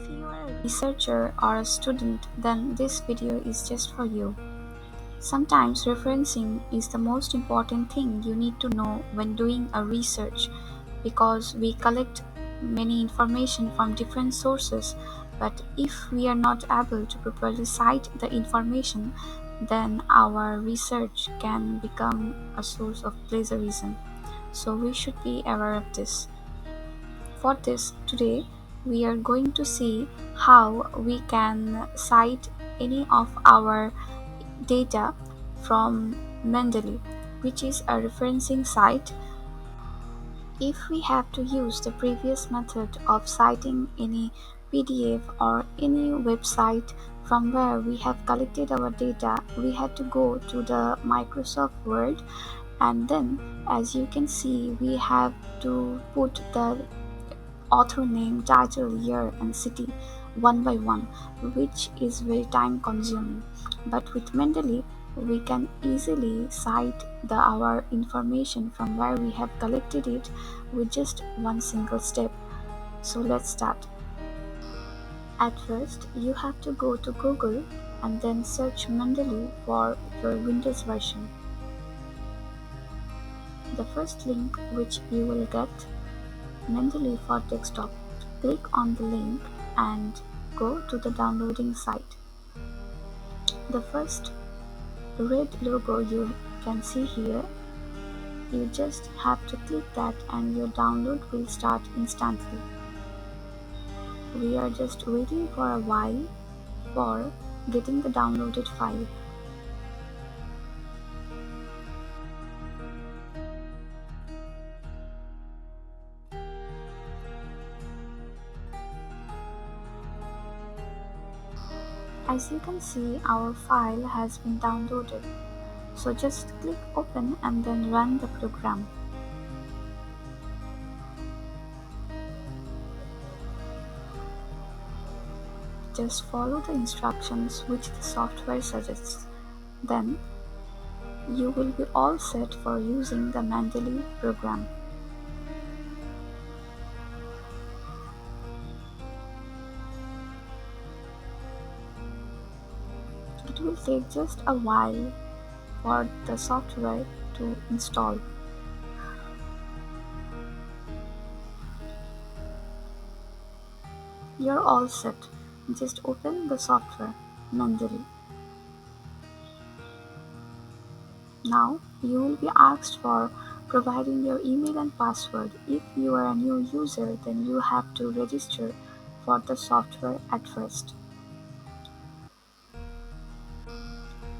you are a researcher or a student, then this video is just for you. Sometimes referencing is the most important thing you need to know when doing a research because we collect many information from different sources, but if we are not able to properly cite the information, then our research can become a source of plagiarism. So we should be aware of this. For this, today we are going to see how we can cite any of our data from Mendeley, which is a referencing site. If we have to use the previous method of citing any PDF or any website from where we have collected our data, we had to go to the Microsoft Word, and then as you can see, we have to put the author name, title, year, and city one by one, which is very time consuming. But with Mendeley, we can easily cite our information from where we have collected it with just one single step. So let's start. At first, you have to go to Google and then search Mendeley for your Windows version. The first link which you will get, Mendeley for desktop. Click on the link and go to the downloading site. The first red logo you can see here, you just have to click that and your download will start instantly. We are just waiting for a while for getting the downloaded file. As you can see, our file has been downloaded. So just click open and then run the program. Just follow the instructions which the software suggests. Then you will be all set for using the Mendeley program. It will take just a while for the software to install. You're all set. Just open the software, Mendeley. Now you will be asked for providing your email and password. If you are a new user, then you have to register for the software at first.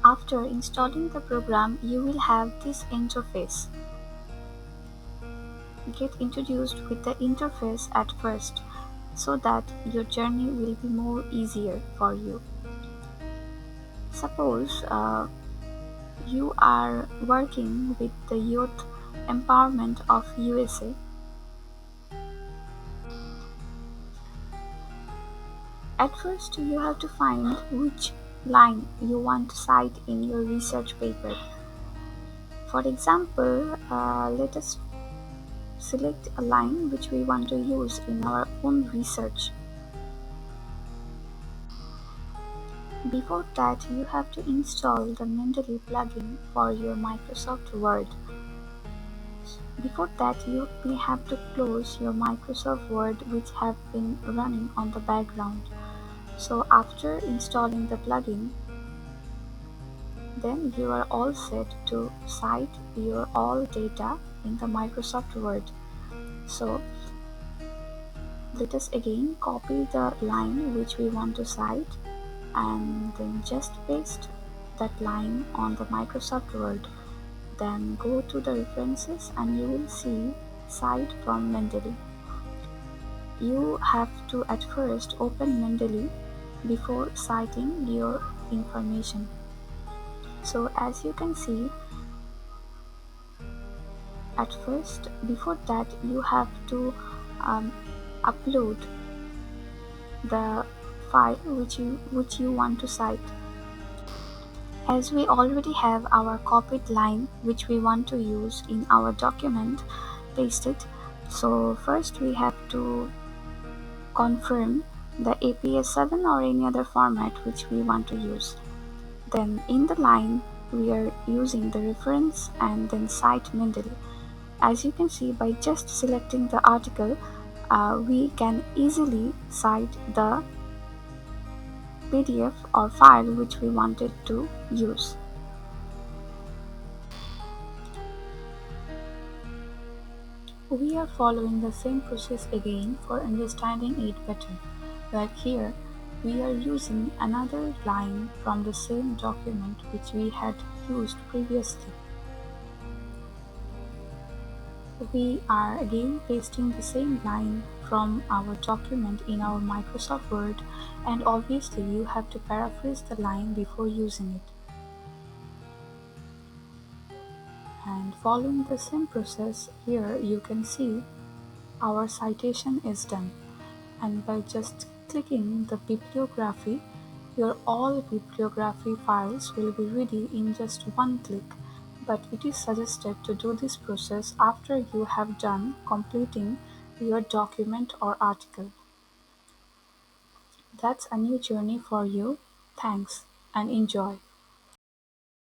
After installing the program, you will have this interface. Get introduced with the interface at first so that your journey will be more easier for you. Suppose you are working with the youth empowerment of USA. At first, you have to find which line you want to cite in your research paper. For example, let us select a line which we want to use in our own research. Before that, you have to install the Mendeley plugin for your Microsoft Word. Before that, you may have to close your Microsoft Word which have been running on the background. So after installing the plugin, then you are all set to cite your all data in the Microsoft Word. So let us again copy the line which we want to cite and then just paste that line on the Microsoft Word. Then go to the references and you will see cite from Mendeley. You have to at first open Mendeley before citing your information. So as you can see, at first, before that, you have to upload the file which you want to cite. As we already have our copied line which we want to use in our document pasted, so first we have to confirm the APS7 or any other format which we want to use. Then in the line we are using the reference and then cite Mendeley. As you can see, by just selecting the article, we can easily cite the PDF or file which we wanted to use. We are following the same process again for understanding it better. Like here, we are using another line from the same document which we had used previously. We are again pasting the same line from our document in our Microsoft Word, and obviously you have to paraphrase the line before using it. And following the same process, here you can see our citation is done. And by just clicking the bibliography, your all bibliography files will be ready in just one click. But it is suggested to do this process after you have done completing your document or article. That's a new journey for you. Thanks and enjoy.